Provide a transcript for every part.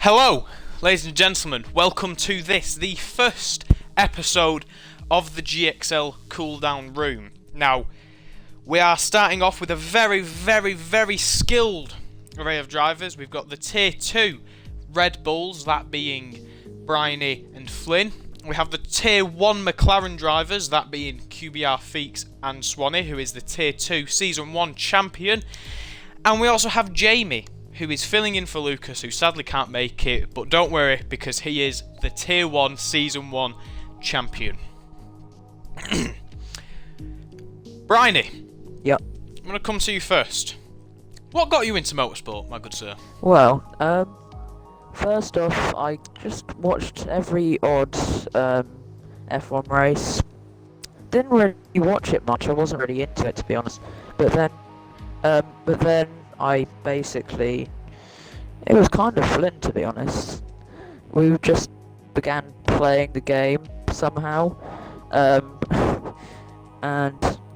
Hello, ladies and gentlemen, welcome to this, the first episode of the GXL Cooldown Room. Now, we are starting off with a very skilled array of drivers. We've got the Tier 2 Red Bulls, that being Bryony and Flynn. We have the Tier 1 McLaren drivers, that being QBR Feeks and Swanee, who is the Tier 2 Season 1 champion. And we also have Jamie, who is filling in for Lucas, who sadly can't make it, but don't worry, because he is the Tier 1 Season 1 champion. Bryony. Yep. I'm going to come to you first. What got you into motorsport, my good sir? Well, first off, I just watched every odd F1 race. Didn't really watch it much. I wasn't really into it, to be honest. But then I basically, it was kind of Flynn, to be honest. We just began playing the game somehow, and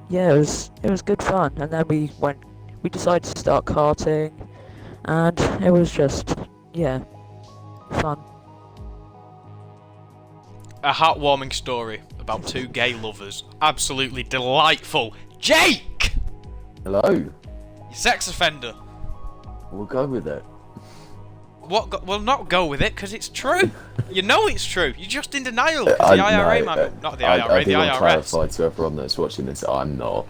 yeah, it was good fun. And then we decided to start karting, and it was just, yeah, fun. A heartwarming story about two gay lovers. Absolutely delightful. Jake! Hello. You sex offender. We'll go with it. Well, not go with it, because it's true. You know it's true. You're just in denial. The IRA, not the IRA, I the want to IRS. clarify to everyone that's watching this, I'm not.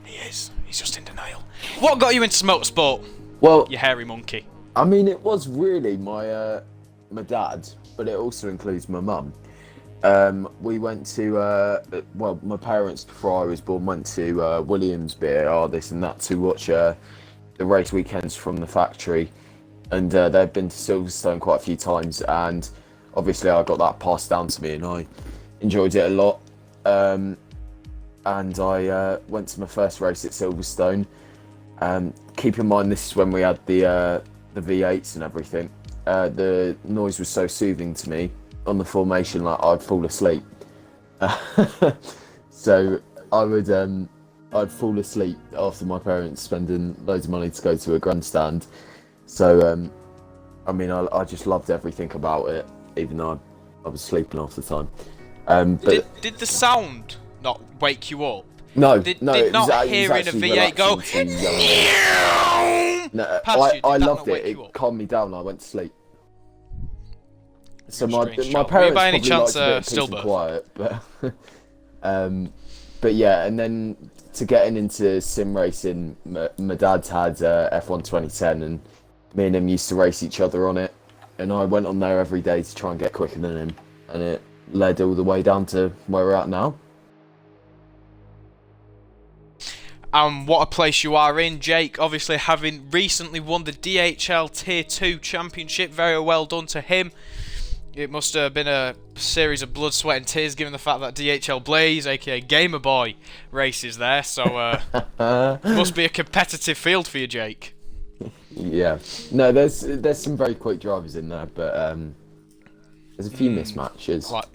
He is. He's just in denial. What got you into motorsport? Well, You hairy monkey. I mean, it was really my dad, but it also includes my mum. We went to, my parents, before I was born, went to Williams Beer, this and that, to watch the race weekends from the factory. And they've been to Silverstone quite a few times, and obviously I got that passed down to me, and I enjoyed it a lot. And I went to my first race at Silverstone. Keep in mind, this is when we had the V8s and everything. The noise was so soothing to me on the formation, like I'd fall asleep. So I'd fall asleep after my parents spending loads of money to go to a grandstand. So, I mean, I just loved everything about it, even though I was sleeping half the time. But Did the sound not wake you up? no, Did it was not actually hearing a V8 go relaxing to, no, past you, did I that loved not it. wake you It up? calmed me down and I went to sleep. So You're a my strange my child. Were you parents by any probably chance, liked a bit of peace and stillbirth? quiet, but yeah, and then to getting into sim racing, my dad had F1 2010, and me and him used to race each other on it, and I went on there every day to try and get quicker than him, and it led all the way down to where we're at now. What a place you are in, Jake. Obviously, having recently won the DHL Tier 2 Championship. Very well done to him. It must have been a series of blood, sweat and tears, given the fact that DHL Blaze, aka Gamer Boy, races there. So, must be a competitive field for you, Jake. Yeah, no, there's some very quick drivers in there, but there's a few mismatches. Like,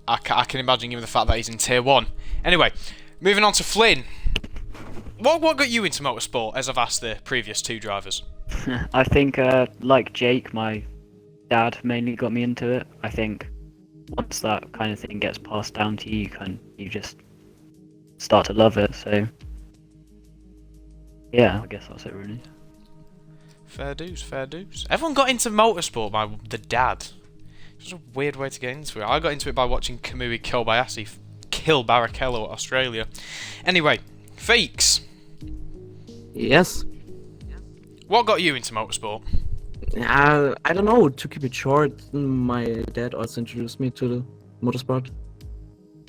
I can imagine, given the fact that he's in Tier 1. Anyway, moving on to Flynn. What got you into motorsport, as I've asked the previous two drivers? I think, like Jake, my dad mainly got me into it. I think once that kind of thing gets passed down to you, you just start to love it. So, yeah, I guess that's it, really. Fair dues, fair dues. Everyone got into motorsport by the dad. It's a weird way to get into it. I got into it by watching Kamui Kobayashi kill Barrichello at Australia. Anyway, Feeks, Yes. what got you into motorsport? I don't know. To keep it short, my dad also introduced me to the motorsport.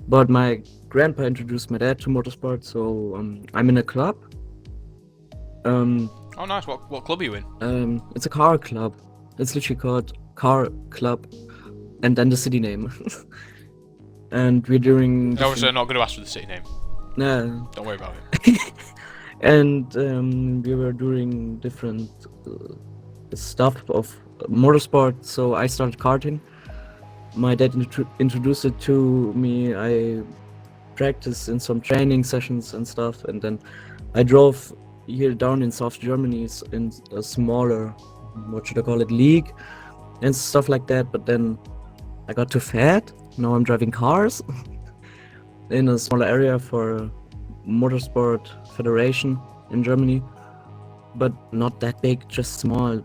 But my grandpa introduced my dad to motorsport, so I'm in a club. Oh, nice. What club are you in? It's a car club. It's literally called Car Club, and then the city name. And we're doing. Obviously, I'm not going to ask for the city name. No. Don't worry about it. And we were doing different stuff of motorsport, so I started karting. My dad introduced it to me. I practiced in some training sessions and stuff, and then I drove here down in South Germany in a smaller what should I call it, league and stuff like that. But then I got too fat. Now I'm driving cars in a smaller area for a motorsport federation in Germany, but not that big, just small.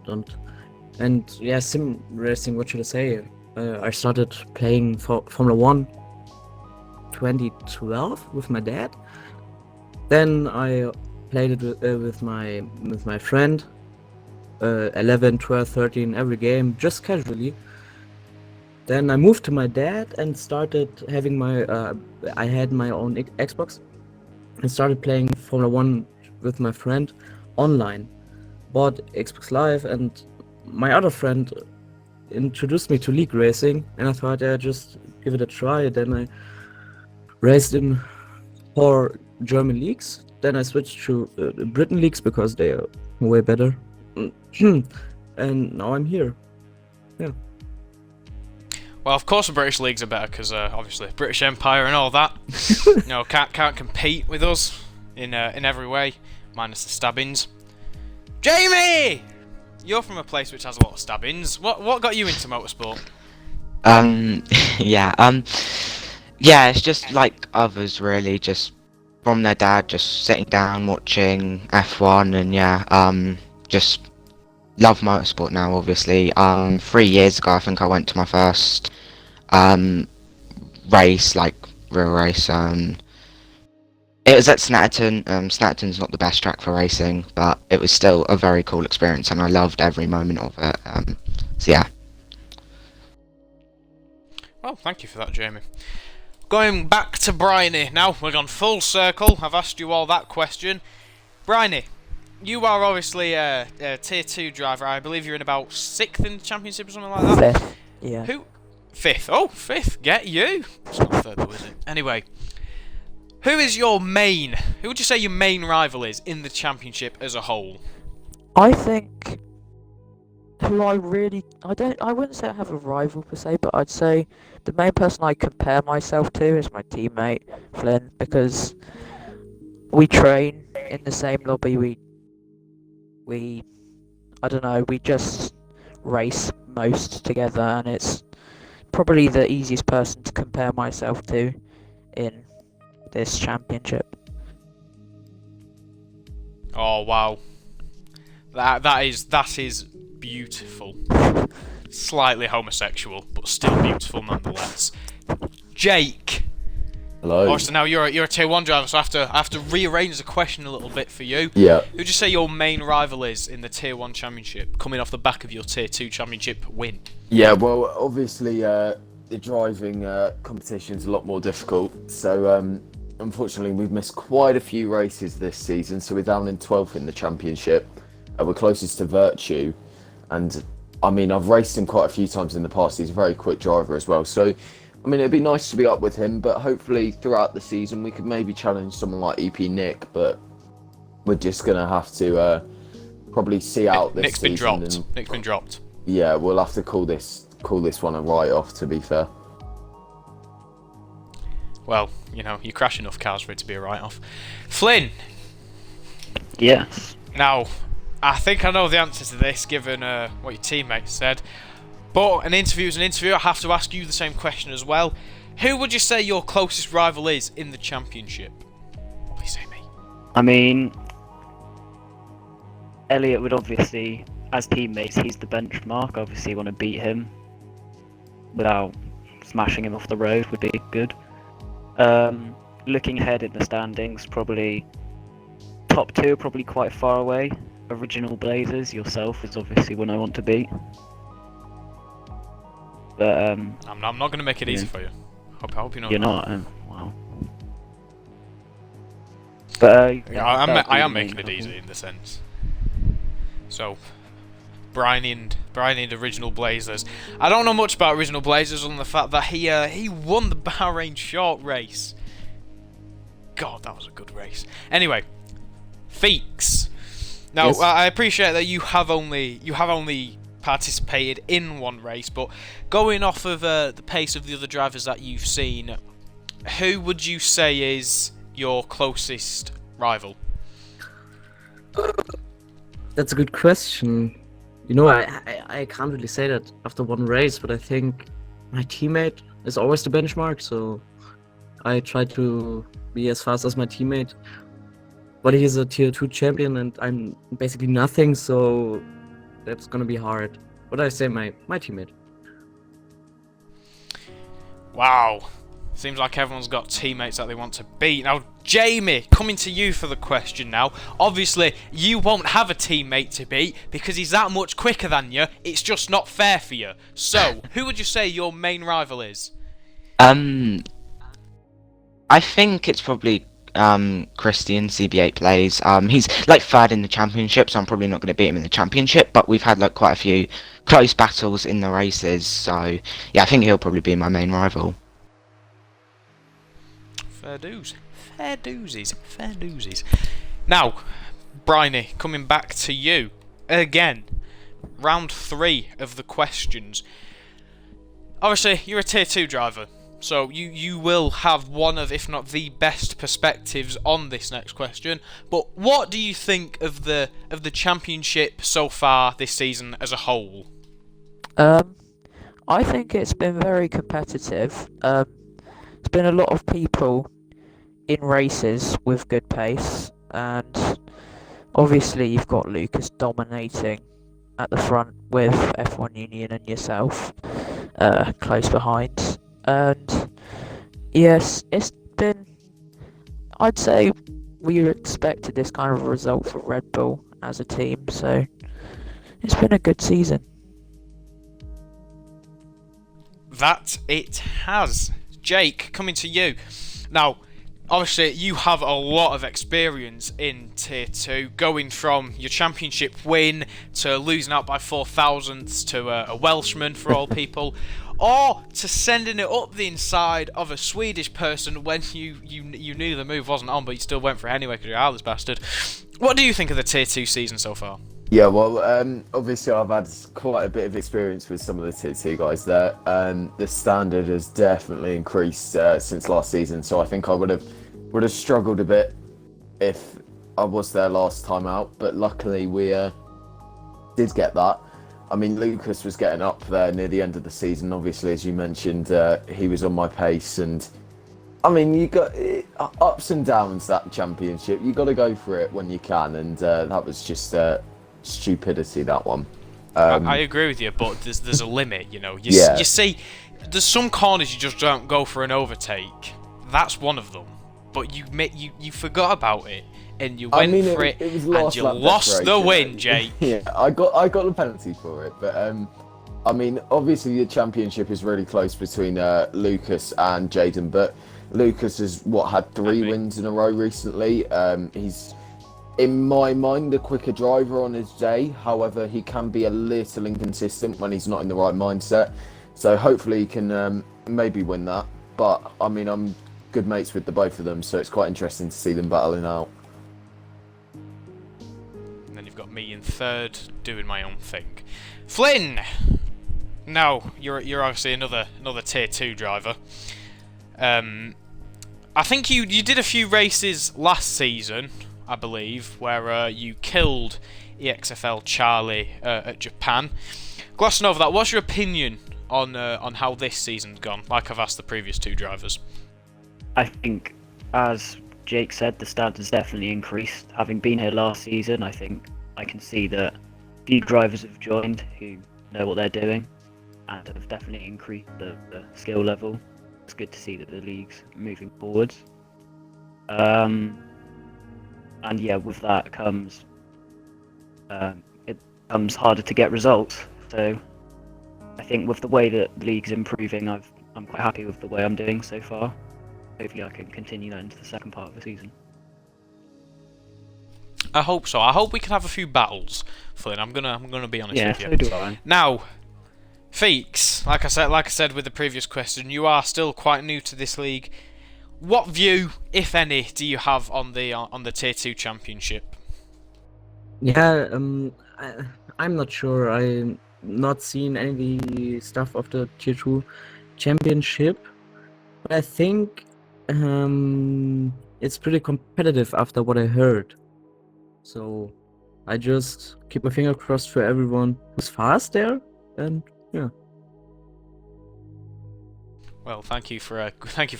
And yeah, sim racing. What should I say? I started playing for Formula One 2012 with my dad. Then I played it with my friend, 11, 12, 13, every game, just casually. Then I moved to my dad and started having I had my own Xbox and started playing Formula One with my friend online. Bought Xbox Live, and my other friend introduced me to league racing, and I thought, yeah, just give it a try. Then I raced in 4 German leagues. Then I switched to Britain leagues because they are way better. And now I'm here. Yeah. Well, of course the British leagues are better because obviously British Empire and all that. Can't compete with us in every way, minus the stabbings. Jamie, you're from a place which has a lot of stabbings. What got you into motorsport? Yeah, it's just like others really, just from their dad, just sitting down watching F1, and just love motorsport now. Obviously, 3 years ago I think I went to my first race, like real race. It was at Snetterton. Snetterton's not the best track for racing, but it was still a very cool experience, and I loved every moment of it. So yeah. Well, thank you for that, Jamie. Going back to Bryony now, we're gone full circle. I've asked you all that question. Bryony, you are obviously a tier 2 driver. I believe you're in about 6th in the championship or something like that. 5th, yeah. Who? 5th? Oh, 5th. Get you. It's not 3rd though, is it? Anyway, who would you say your main rival is in the championship as a whole? I think I wouldn't say I have a rival per se, but I'd say the main person I compare myself to is my teammate, Flynn, because we train in the same lobby, we just race most together, and it's probably the easiest person to compare myself to in this championship. Oh wow, that is beautiful. Slightly homosexual, but still beautiful nonetheless. Jake. Hello. Oh, so now you're a tier 1 driver, so I have to rearrange the question a little bit for you. Yeah. Who'd you say your main rival is in the tier 1 championship, coming off the back of your tier 2 championship win? Yeah, well, obviously, the driving competition's a lot more difficult. So, unfortunately, we've missed quite a few races this season. So we're down in 12th in the championship. We're closest to Virtue, and I mean, I've raced him quite a few times in the past. He's a very quick driver as well. So, I mean, it'd be nice to be up with him, but hopefully throughout the season we could maybe challenge someone like EP Nick. But we're just gonna have to probably see out this Nick's been season. dropped. Nick's been dropped. Yeah, we'll have to call this one a write-off, to be fair. Well, you crash enough cars for it to be a write-off. Flynn. Yes. Now, I think I know the answer to this, given what your teammates said. But an interview is an interview. I have to ask you the same question as well. Who would you say your closest rival is in the championship? Please say me. I mean, Elliot would obviously, as teammates, he's the benchmark. Obviously, you want to beat him without smashing him off the road would be good. Looking ahead in the standings, probably top 2, probably quite far away. Original Blazers, yourself is obviously one I want to beat. But I'm not going to make it easy for you. I hope you know. You're that. not. Wow. But I am making it easy in the sense. So, Bryony and Original Blazers. I don't know much about Original Blazers other than the fact that he won the Bahrain short race. God, that was a good race. Anyway, Feeks. Now, Yes. I appreciate that you have only participated in one race, but going off of the pace of the other drivers that you've seen, who would you say is your closest rival? That's a good question. You know, I can't really say that after one race, but I think my teammate is always the benchmark, so I try to be as fast as my teammate. But he's a tier 2 champion and I'm basically nothing, so that's gonna be hard. But I say my teammate. Wow. Seems like everyone's got teammates that they want to beat. Now, Jamie, coming to you for the question now. Obviously, you won't have a teammate to beat because he's that much quicker than you. It's just not fair for you. So, who would you say your main rival is? I think it's probably Christian CB8 plays. He's like third in the championship, so I'm probably not going to beat him in the championship. But we've had like quite a few close battles in the races, so yeah, I think he'll probably be my main rival. Fair dues. Fair doozies. Fair doozies. Now, Bryony, coming back to you again. Round 3 of the questions. Obviously, you're a tier 2 driver, so you will have one of, if not the best perspectives on this next question. But what do you think of the championship so far this season as a whole? I think it's been very competitive. There's been a lot of people in races with good pace, and obviously you've got Lucas dominating at the front with F1 Union and yourself close behind. And yes, it's been, I'd say we expected this kind of result for Red Bull as a team, so it's been a good season. That it has. Jake, coming to you. Now, obviously, you have a lot of experience in Tier 2, going from your championship win to losing out by 4 thousandths to a Welshman, for all people, or to sending it up the inside of a Swedish person when you knew the move wasn't on, but you still went for it anyway because you're this bastard. What do you think of the Tier 2 season so far? Yeah, well, obviously I've had quite a bit of experience with some of the Tier 2 guys there. The standard has definitely increased since last season, so I think I would have struggled a bit if I was there last time out, but luckily we did get that. I mean, Lucas was getting up there near the end of the season. Obviously, as you mentioned, he was on my pace, and I mean, you got ups and downs that championship. You got to go for it when you can, and that was just stupidity, that one. I agree with you, but there's a limit, you know. You see, there's some corners you just don't go for an overtake. That's one of them. But you forgot about it, and you went for it was and you lost the win, Jake. Yeah, I got the penalty for it, but I mean, obviously the championship is really close between Lucas and Jaden, but Lucas has had 3 wins in a row recently. He's, in my mind, a quicker driver on his day. However, he can be a little inconsistent when he's not in the right mindset. So hopefully he can maybe win that. But I mean, I'm good mates with the both of them, so it's quite interesting to see them battling out. And then you've got me in third, doing my own thing. Flynn! No, you're obviously another Tier 2 driver. I think you did a few races last season, I believe, where you killed EXFL Charlie at Japan. Glossing over that, what's your opinion on how this season's gone, like I've asked the previous 2 drivers? I think, as Jake said, the standards definitely increased. Having been here last season, I think I can see that a few drivers have joined who know what they're doing and have definitely increased the skill level. It's good to see that the league's moving forwards. And yeah, with that comes it becomes harder to get results. So I think with the way that the league's improving, I'm quite happy with the way I'm doing so far. Hopefully I can continue that into the second part of the season. I hope so. I hope we can have a few battles, Flynn. I'm gonna be honest with you. So do I. Now, Feeks, like I said with the previous question, you are still quite new to this league. What view, if any, do you have on the Tier 2 championship? Yeah, I'm not sure. I'm not seen any stuff of the Tier 2 championship, but I think it's pretty competitive after what I heard. So I just keep my finger crossed for everyone who's fast there, and yeah. Well, thank you for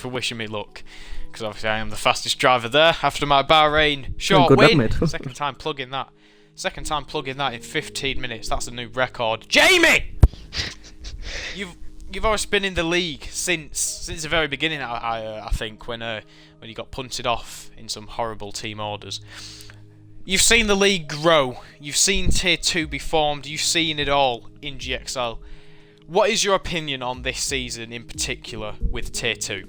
wishing me luck, because obviously I am the fastest driver there after my Bahrain short good luck, win. mate. Second time plugging that in 15 minutes. That's a new record. Jamie, you've always been in the league since the very beginning. I think when you got punted off in some horrible team orders. You've seen the league grow. You've seen Tier 2 be formed. You've seen it all in GXL. What is your opinion on this season in particular with Tier 2?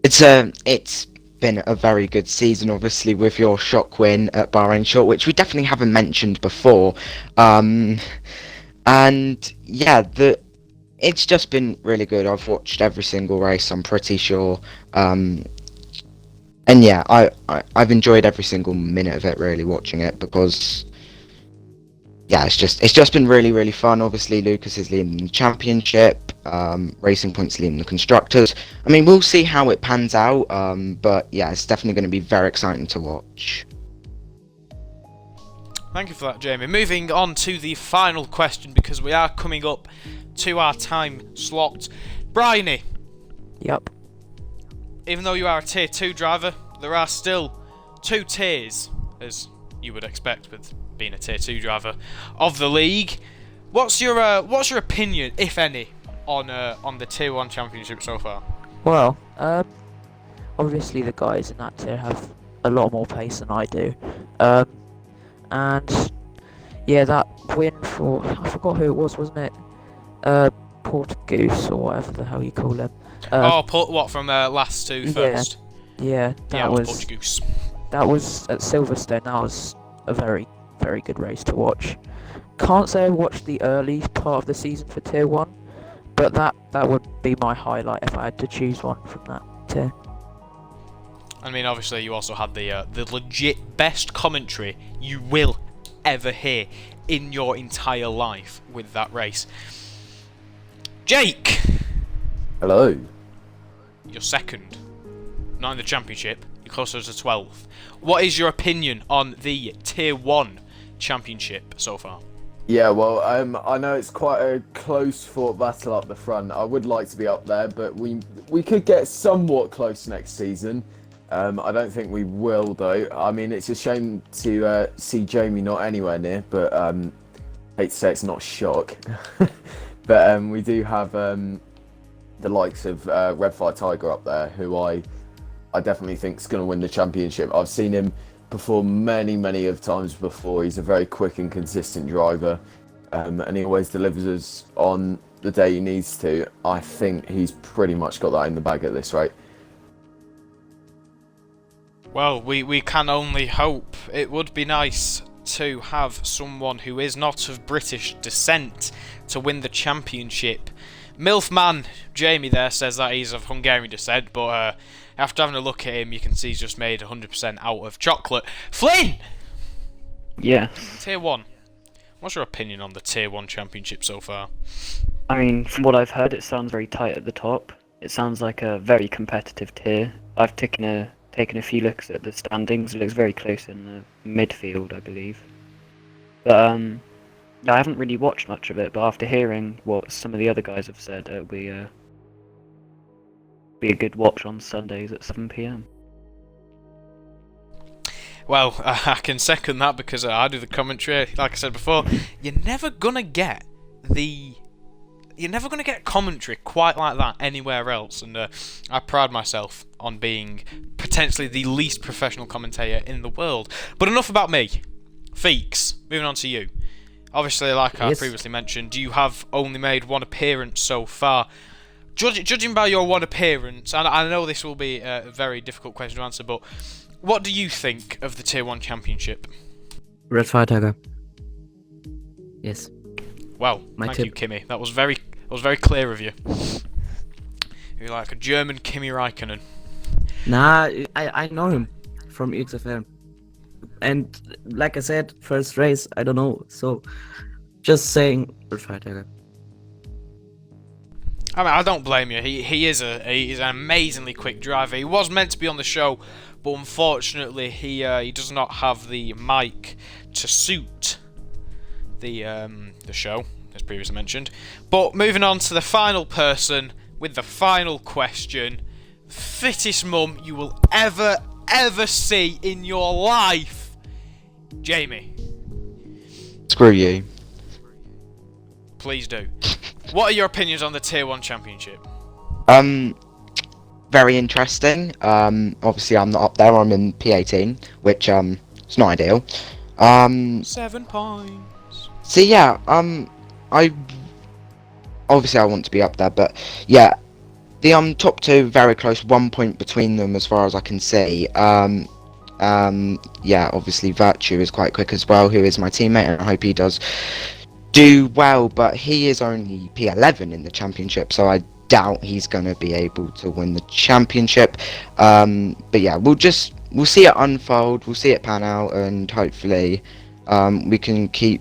It's been a very good season, obviously, with your shock win at Bahrain Short, which we definitely haven't mentioned before. And yeah, it's just been really good. I've watched every single race, I'm pretty sure. And yeah, I've enjoyed every single minute of it, really, watching it, because yeah, it's just been really, really fun. Obviously, Lucas is leading the championship, Racing Point's leading the constructors. I mean, we'll see how it pans out, but yeah, it's definitely going to be very exciting to watch. Thank you for that, Jamie. Moving on to the final question, because we are coming up to our time slot. Bryony, Yep. even though you are a Tier 2 driver, there are still 2 tiers, as you would expect with being a Tier 2 driver, of the league. What's your opinion, if any, on the Tier 1 championship so far? Well, obviously the guys in that tier have a lot more pace than I do. And yeah, that win for, I forgot who it was, wasn't it? Portuguese or whatever the hell you call them. What from last to first? Yeah, Yeah, it was Portuguese. that was at Silverstone. That was a very, very good race to watch. Can't say I watched the early part of the season for Tier 1, but that would be my highlight if I had to choose one from that tier. I mean, obviously, you also had the legit best commentary you will ever hear in your entire life with that race. Jake! Hello. You're second. Not in the championship. You're closer to 12th. What is your opinion on the Tier 1 championship so far? Yeah, well, I know it's quite a close fought battle up the front. I would like to be up there, but we could get somewhat close next season. I don't think we will, though. I mean, it's a shame to see Jamie not anywhere near, but hate to say it's not a shock. But we do have the likes of Red Fire Tiger up there, who I definitely think is going to win the championship. I've seen him perform many of times before. He's a very quick and consistent driver, and he always delivers us on the day he needs to. I think he's pretty much got that in the bag at this rate. Well, we can only hope. It would be nice to have someone who is not of British descent to win the championship. Milfman Jamie there says that he's of Hungarian descent, but after having a look at him, you can see he's just made 100% out of chocolate. Flynn! Yeah. Tier 1. What's your opinion on the Tier 1 championship so far? I mean, from what I've heard, it sounds very tight at the top. It sounds like a very competitive tier. I've taken a few looks at the standings. It looks very close in the midfield, I believe. But I haven't really watched much of it. But after hearing what some of the other guys have said, it'll be a good watch on Sundays at 7 PM. Well, I can second that because I do the commentary. Like I said before, you're never gonna get commentary quite like that anywhere else, and I pride myself on being potentially the least professional commentator in the world. But enough about me. Feeks, moving on to you. Obviously, like I previously mentioned, you have only made one appearance so far. Judging by your one appearance, and I know this will be a very difficult question to answer, but what do you think of the Tier 1 Championship? Red Fire Tiger. Yes. Well, thank you, Kimmy. That was very clear of you. You're like a German Kimi Räikkönen. Nah, I know him from XFL. And like I said, first race, I don't know. So, just saying Red Fire Tiger. I mean, I don't blame you. He's an amazingly quick driver. He was meant to be on the show, but unfortunately, he does not have the mic to suit the show, as previously mentioned. But moving on to the final person with the final question: fittest mum you will ever see in your life. Jamie, Screw you. please do. What are your opinions on the Tier 1 Championship? Very interesting. Obviously I'm not up there, I'm in P18, which it's not ideal. 7 points. So yeah, I obviously I want to be up there, but yeah, the top two very close, 1 point between them as far as I can see. Yeah, obviously Virtue is quite quick as well, who is my teammate, and I hope he does do well, but he is only P11 in the championship, so I doubt he's going to be able to win the championship. But yeah, we'll see it unfold, we'll see it pan out, and hopefully we can keep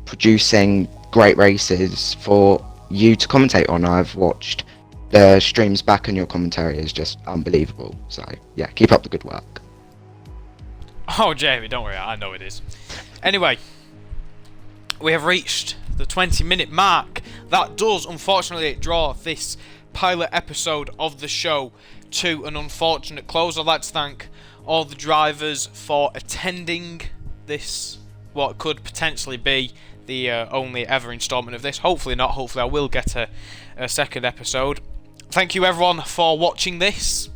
producing great races for you to commentate on. I've watched the streams back, and your commentary is just unbelievable, so yeah, keep up the good work. Oh, Jamie, don't worry, I know it is. Anyway, we have reached the 20-minute mark. That does, unfortunately, draw this pilot episode of the show to an unfortunate close. I'd like to thank all the drivers for attending this, what could potentially be the only ever instalment of this. Hopefully not. Hopefully I will get a second episode. Thank you, everyone, for watching this.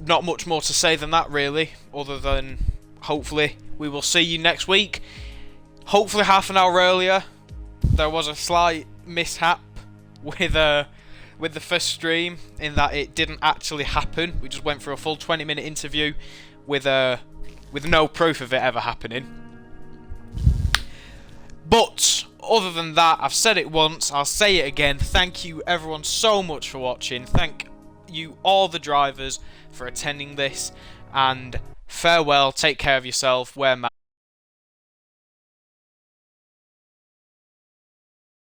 Not much more to say than that, really, other than hopefully we will see you next week. Hopefully half an hour earlier. There was a slight mishap with the first stream in that it didn't actually happen. We just went for a full 20-minute interview with no proof of it ever happening. But other than that, I've said it once, I'll say it again. Thank you everyone so much for watching. Thank you all the drivers for attending this, and farewell, take care of yourself, wear masks.